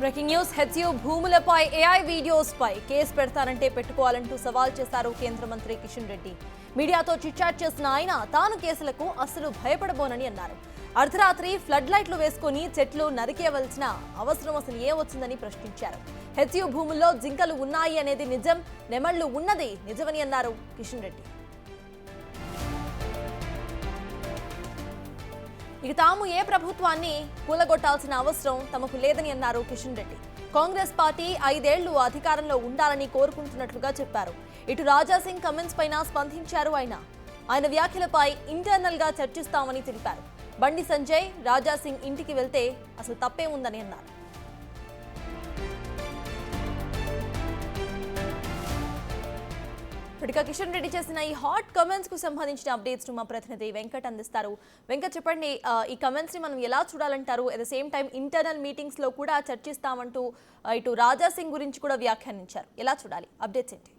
Breaking news HCU భూములపై AI videos పై case పెడతానంటే పెట్టుకోవాలంటూ సవాల్ చేశారు కేంద్ర మంత్రి కిషన్ రెడ్డి. మీడియాతో చిట్చాట్ చేసిన ఆయన తాను కేసులకు అసలు భయపడబోనని అన్నారు. అర్ధరాత్రి ఫ్లడ్ లైట్లు వేసుకుని చెట్లు నరికేయవలసిన అవసరం అసలు ఏమొచ్చిందని ప్రశ్నించారు. హెచ్యు భూముల్లో జింకలు ఉన్నాయి అనేది నిజం, నెమళ్లు ఉన్నది నిజమని అన్నారు కిషన్ రెడ్డి. ఇక తాము ఏ ప్రభుత్వాన్ని కూలగొట్టాల్సిన అవసరం తమకు లేదని అన్నారు కిషన్ రెడ్డి. కాంగ్రెస్ పార్టీ 5 ఏళ్లు అధికారంలో ఉండాలని కోరుకుంటున్నట్లుగా చెప్పారు. ఇటు రాజాసింగ్ కమెంట్స్ పైన స్పందించారు ఆయన వ్యాఖ్యలపై ఇంటర్నల్ గా చర్చిస్తామని తెలిపారు. బండి సంజయ్ రాజాసింగ్ ఇంటికి వెళ్తే అసలు తప్పే ఉందని అన్నారు. ఇప్పటికే కిషన్ రెడ్డి చేసిన ఈ హాట్ కమెంట్స్ కు సంబంధించిన అప్డేట్స్ మా ప్రతినిధి వెంకట్ అందిస్తారు. వెంకట్, చెప్పండి, ఈ కమెంట్స్ ని మనం ఎలా చూడాలంటారు? At the same time internal meetings లో కూడా చర్చిస్తామంటూ ఇటు రాజాసింగ్ గురించి కూడా వ్యాఖ్యానించారు. ఎలా చూడాలి? అప్డేట్స్ ఏంటి?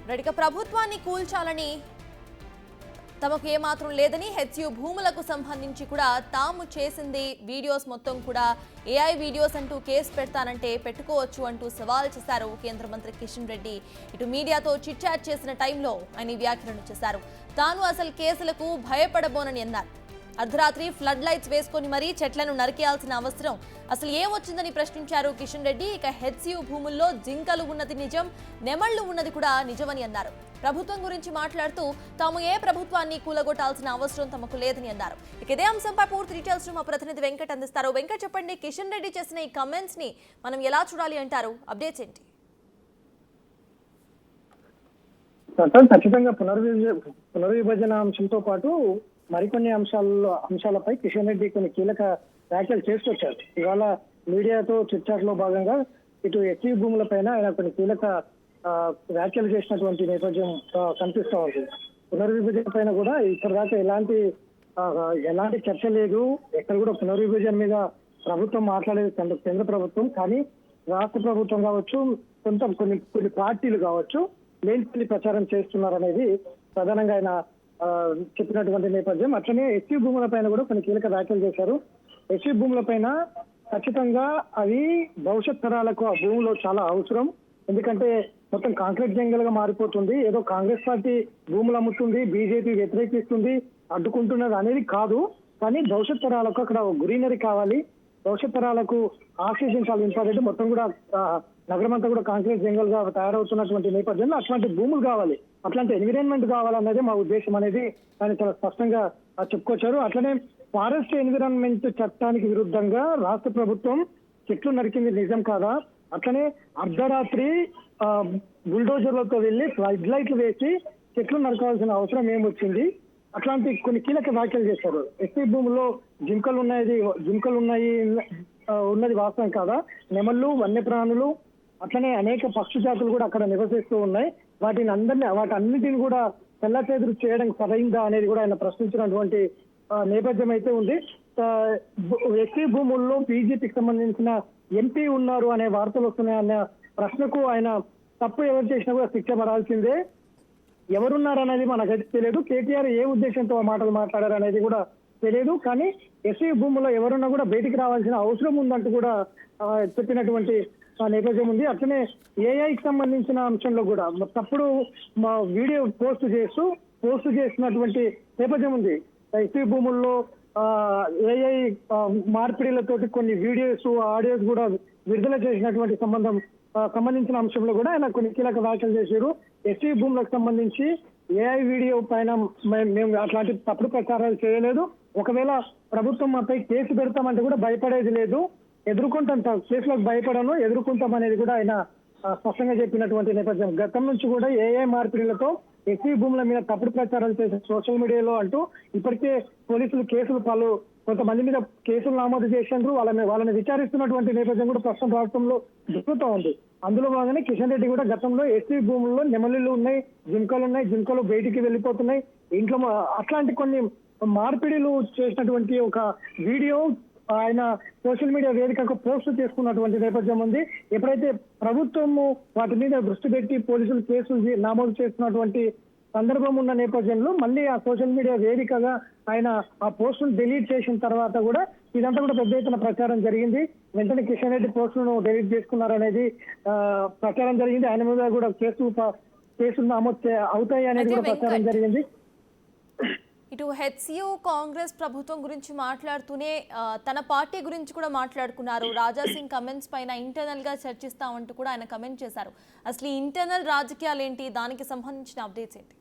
రెడ్డిగా ప్రభుత్వాన్ని కూల్చాలని తమకు ఏమాత్రం లేదని, హెచ్యు భూములకు సంబంధించి కూడా తాము చేసింది వీడియోస్ మొత్తం కూడా ఏఐ వీడియోస్ అంటూ కేసు పెడతానంటే పెట్టుకోవచ్చు అంటూ సవాల్ చేశారు కేంద్ర మంత్రి కిషన్ రెడ్డి. ఇటు మీడియాతో చిట్చాట్ చేసిన టైంలో ఆయన వ్యాఖ్యలను చేశారు. తాను అసలు కేసులకు భయపడబోనని అన్నారు. అర్ధరాత్రి ఫ్లడ్ లైట్స్ వేసుకొని మరీ చెట్లను నరికేయాల్సిన అవసరం అసలు ఏమొచ్చిందని ప్రశ్నించారు కిషన్ రెడ్డి. ఇక హెచ్యు భూముల్లో జింకలు ఉన్నది నిజం, నెమళ్లు ఉన్నది కూడా నిజమని అన్నారు. ప్రభుత్వం గురించి మాట్లాడుతూ తాము ఏ ప్రభుత్వాన్ని కూలగొట్టాల్సిన అవసరం తమకు లేదని అన్నారు. ఇక ఇదే అంశంపై పూర్తి డీటెయిల్స్ మా ప్రతినిధి వెంకట్ అందిస్తారు. వెంకట్, చెప్పండి, కిషన్ రెడ్డి చేసిన ఈ కమెంట్స్ ని మనం ఎలా చూడాలి అంటారు? అప్డేట్స్ ఏంటి? ఖచ్చితంగా పునర్విభజన అంశంతో పాటు మరికొన్ని అంశాలపై కిషన్ రెడ్డి కొన్ని కీలక వ్యాఖ్యలు చేసుకొచ్చారు. ఇవాళ మీడియాతో చర్చలో భాగంగా ఇటు హెచ్యు భూముల పైన ఆయన కొన్ని కీలక వ్యాఖ్యలు చేసినటువంటి నేపథ్యం కనిపిస్తూ ఉంది. పునర్విభజన పైన కూడా ఇప్పటిదాకా ఎలాంటి చర్చ లేదు, ఎక్కడ కూడా పునర్విభజన మీద ప్రభుత్వం మాట్లాడేది కేంద్ర ప్రభుత్వం. కానీ రాష్ట్ర ప్రభుత్వం కావచ్చు, కొన్ని పార్టీలు కావచ్చు లేని ప్రచారం చేస్తున్నారు అనేది ప్రధానంగా ఆయన చెప్పినటువంటి నేపథ్యం. అట్లనే హెచ్యు భూముల పైన కూడా కొన్ని కీలక వ్యాఖ్యలు చేశారు. హెచ్యు భూముల పైన ఖచ్చితంగా అవి భవిష్యత్ తరాలకు ఆ భూములు చాలా అవసరం. ఎందుకంటే మొత్తం కాంక్రీట్ జంగల్ గా మారిపోతుంది. ఏదో కాంగ్రెస్ పార్టీ భూములు అమ్ముతుంది, బీజేపీ వ్యతిరేకిస్తుంది, అడ్డుకుంటున్నది అనేది కాదు. కానీ భవిష్యత్ తరాలకు అక్కడ గ్రీనరీ కావాలి, భవిష్యత్ తరాలకు ఆక్సిజన్ చాలా ఇంపార్టెంట్. మొత్తం కూడా నగరం అంతా కూడా కాంక్రీట్ జంగల్ గా తయారవుతున్నటువంటి నేపథ్యంలో అట్లాంటి భూములు కావాలి, అట్లాంటి ఎన్విరాన్మెంట్ కావాలన్నదే మా ఉద్దేశం అనేది ఆయన చాలా స్పష్టంగా చెప్పుకొచ్చారు. అట్లనే ఫారెస్ట్ ఎన్విరాన్మెంట్ చట్టానికి విరుద్ధంగా రాష్ట్ర ప్రభుత్వం చెట్లు నరికింది నిజం కాదా? అట్లనే అర్ధరాత్రి బుల్డోజర్లతో వెళ్లి ఫ్లడ్ లైట్లు వేసి చెట్లు నరకాల్సిన అవసరం ఏమొచ్చింది? అట్లాంటి కొన్ని కీలక వ్యాఖ్యలు చేశారు. ఎస్సీ భూముల్లో జింకలు ఉన్నది వాస్తవం కాదా? నెమళ్ళు, వన్యప్రాణులు, అట్లనే అనేక పక్షి జాతులు కూడా అక్కడ నివసిస్తూ ఉన్నాయి. వాటన్నిటిని కూడా తెల్లచేదురు చేయడం సరైందా అనేది కూడా ఆయన ప్రశ్నించినటువంటి నేపథ్యం అయితే ఉంది. ఎస్సీ భూముల్లో బీజేపీకి సంబంధించిన ఎంపీ ఉన్నారు అనే వార్తలు వస్తున్నాయన్న ప్రశ్నకు ఆయన తప్పు ఎవరు చేసినా కూడా శిక్ష పడాల్సిందే. ఎవరున్నారనేది మనకైతే తెలియదు. కేటీఆర్ ఏ ఉద్దేశంతో మాటలు మాట్లాడారు అనేది కూడా తెలియదు. కానీ ఎస్సీ భూముల్లో ఎవరున్నా కూడా బయటికి రావాల్సిన అవసరం ఉందంటూ కూడా చెప్పినటువంటి నేపథ్యం ఉంది. అట్లనే ఏఐకి సంబంధించిన అంశంలో కూడా తప్పుడు వీడియో పోస్ట్ చేసినటువంటి నేపథ్యం ఉంది. ఎస్సీ భూముల్లో ఏఐ మార్పిడిలతోటి కొన్ని వీడియోస్, ఆడియోస్ కూడా విడుదల చేసినటువంటి సంబంధించిన అంశంలో కూడా ఆయన కొన్ని కీలక వ్యాఖ్యలు చేశారు. ఎస్సీ భూములకు సంబంధించి ఏఐ వీడియో పైన మేము అట్లాంటి తప్పుడు ప్రచారాలు చేయలేదు. ఒకవేళ ప్రభుత్వం మాపై కేసు పెడతామంటే కూడా భయపడేది లేదు, ఎదుర్కొంటాం, కేసులకు భయపడను, ఎదుర్కొంటాం అనేది కూడా ఆయన స్పష్టంగా చెప్పినటువంటి నేపథ్యం. గతం నుంచి కూడా ఏఐ మార్పిడిలతో ఎస్సీ భూముల మీద తప్పుడు ప్రచారాలు చేసే సోషల్ మీడియాలో అంటూ ఇప్పటికే పోలీసులు కొంతమంది మీద కేసులు నమోదు చేసిండ్రు. వాళ్ళని విచారిస్తున్నటువంటి నేపథ్యం కూడా ప్రస్తుతం రాష్ట్రంలో జరుగుతూ ఉంది. అందులో భాగంగానే కిషన్ రెడ్డి కూడా గతంలో ఎస్సీ భూముల్లో నెమలిలు ఉన్నాయి, జింకలు బయటికి వెళ్ళిపోతున్నాయి, ఇంట్లో అట్లాంటి కొన్ని మార్పిడిలు చేసినటువంటి ఒక వీడియో ఆయన సోషల్ మీడియా వేదికకు పోస్ట్ చేసుకున్నటువంటి నేపథ్యం ఉంది. ఎప్పుడైతే ప్రభుత్వము వాటి మీద దృష్టి పెట్టి పోలీసులు కేసులు నమోదు చేస్తున్నటువంటి సందర్భం ఉన్న నేపథ్యంలో మళ్ళీ ఆ సోషల్ మీడియా వేదికగా ఆయన ఆ పోస్ట్ ను డిలీట్ చేసిన తర్వాత కూడా ఇదంతా కూడా పెద్ద ఎత్తున ప్రచారం జరిగింది. వెంటనే కిషన్ రెడ్డి పోస్ట్ ను డిలీట్ చేసుకున్నారనేది ప్రచారం జరిగింది. ఆయన మీద కూడా కేసులు నమోదు అవుతాయి అనేది కూడా ప్రచారం జరిగింది. ఇటు హెచ్సియు కాంగ్రెస్ ప్రభుత్వం గురించి మాట్లాడుతూనే తన పార్టీ గురించి కూడా మాట్లాడుకున్నారు. రాజా సింగ్ కమెంట్స్ పైన ఇంటర్నల్ గా చర్చిస్తామంటూ కూడా ఆయన కమెంట్ చేశారు. అసలు ఈ ఇంటర్నల్ రాజకీయాలు ఏంటి, దానికి సంబంధించిన అప్డేట్స్ ఏంటి?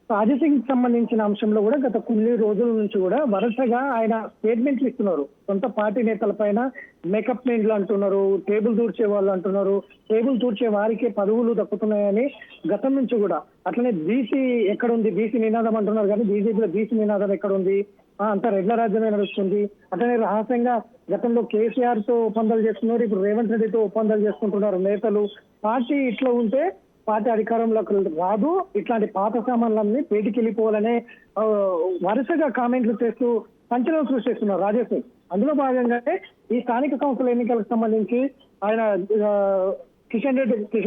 రాజసింగ్ సంబంధించిన అంశంలో కూడా గత కొన్ని రోజుల నుంచి కూడా వరుసగా ఆయన స్టేట్మెంట్లు ఇస్తున్నారు. సొంత పార్టీ నేతల పైన మేకప్ మెన్లు అంటున్నారు, టేబుల్ తూర్చే వాళ్ళు అంటున్నారు, టేబుల్ తూర్చే వారికే పదవులు దక్కుతున్నాయని గతం నుంచి కూడా. అట్లనే బీసీ ఎక్కడ ఉంది, బీసీ నినాదం అంటున్నారు కానీ బీజేపీలో బీసీ నినాదం ఎక్కడ ఉంది, అంత రెడ్ల రాజ్యమే నడుస్తుంది. అట్లనే రహస్యంగా గతంలో కేసీఆర్ తో ఒప్పందాలు చేస్తున్నారు, ఇప్పుడు రేవంత్ రెడ్డితో ఒప్పందాలు చేసుకుంటున్నారు నేతలు. పార్టీ ఇట్లా ఉంటే పార్టీ అధికారంలోకి రాదు, ఇట్లాంటి పాత సామాన్లన్నీ పేటికి వెళ్ళిపోవాలనే వరుసగా కామెంట్లు చేస్తూ సంచలనం సృష్టిస్తున్నారు రాజాసింగ్. అందులో భాగంగానే ఈ స్థానిక సంస్థల ఎన్నికలకు సంబంధించి ఆయన కిషన్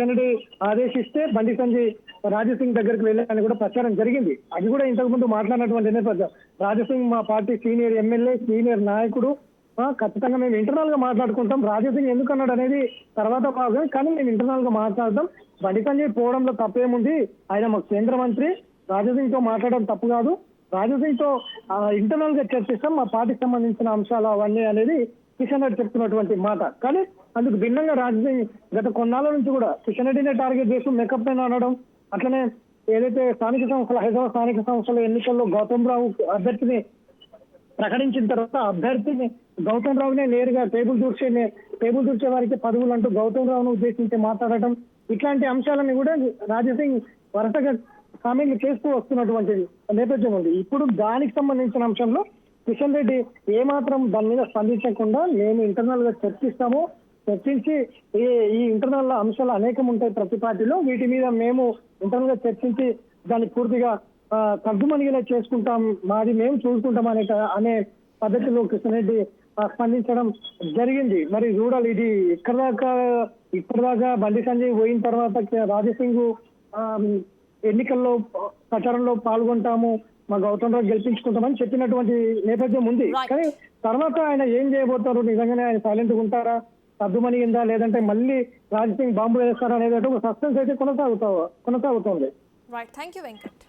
రెడ్డి ఆదేశిస్తే బండి సంజయ్ రాజాసింగ్ దగ్గరికి వెళ్ళాలని కూడా ప్రచారం జరిగింది. అది కూడా ఇంతకు ముందు మాట్లాడినటువంటి నేపథ్యం. రాజాసింగ్ మా పార్టీ సీనియర్ ఎమ్మెల్యే, సీనియర్ నాయకుడు, ఖచ్చితంగా మేము ఇంటర్నల్ గా మాట్లాడుకుంటాం. రాజాసింగ్ ఎందుకు అన్నాడు అనేది తర్వాత భాగం, కానీ మేము ఇంటర్నల్ గా మాట్లాడదాం. బండి సంజయ్ పోవడంలో తప్పేముంది, ఆయన మాకు కేంద్ర మంత్రి, రాజాసింగ్ తో మాట్లాడడం తప్పు కాదు, రాజాసింగ్ తో ఇంటర్నల్ గా చర్చిస్తాం మా పార్టీకి సంబంధించిన అంశాలు అవన్నీ అనేది కిషన్ రెడ్డి చెప్తున్నటువంటి మాట. కానీ అందుకు భిన్నంగా రాజాసింగ్ గత కొన్నాళ్ళ నుంచి కూడా కిషన్ రెడ్డినే టార్గెట్ చేస్తూ మేకప్ అని అనడం, అట్లనే ఏదైతే స్థానిక సంస్థల హైదరాబాద్ స్థానిక సంస్థల ఎన్నికల్లో గౌతమ్ రావు అభ్యర్థిని ప్రకటించిన తర్వాత అభ్యర్థిని గౌతమ్ రావునే నేరుగా టేబుల్ దూర్చే వారికి పదవులు అంటూ గౌతమ్ రావును ఉద్దేశించి మాట్లాడటం, ఇట్లాంటి అంశాలను కూడా రాజాసింగ్ వరుసగా కామెంట్లు చేస్తూ వస్తున్నటువంటి నేపథ్యం ఉంది. ఇప్పుడు దానికి సంబంధించిన అంశంలో కిషన్ రెడ్డి ఏమాత్రం దాని మీద స్పందించకుండా మేము ఇంటర్నల్ గా చర్చించి ఈ ఇంటర్నల్ అంశాలు అనేకం ఉంటాయి ప్రతి పార్టీలో, వీటి మీద మేము ఇంటర్నల్ గా చర్చించి దాన్ని పూర్తిగా తగ్గుమనిగేలా చేసుకుంటాం, మాది మేము చూసుకుంటాం అనే పద్ధతిలో కిషన్ రెడ్డి స్పందించడం జరిగింది. మరి చూడాలి ఇది ఇప్పటిదాకా బండి సంజయ్ పోయిన తర్వాత రాజాసింగ్ ఎన్నికల్లో ప్రచారంలో పాల్గొంటాము, మా గౌతమ్ రావు గెలిపించుకుంటామని చెప్పినటువంటి నేపథ్యం ఉంది. కానీ తర్వాత ఆయన ఏం చేయబోతారు, నిజంగానే ఆయన సైలెంట్ గా ఉంటారా, తగ్గుమనిగిందా, లేదంటే మళ్ళీ రాజాసింగ్ బాంబులు వేస్తారా అనేది ఒక సస్పెన్స్ అయితే కొనసాగుతోంది. Right, thank you Venkat.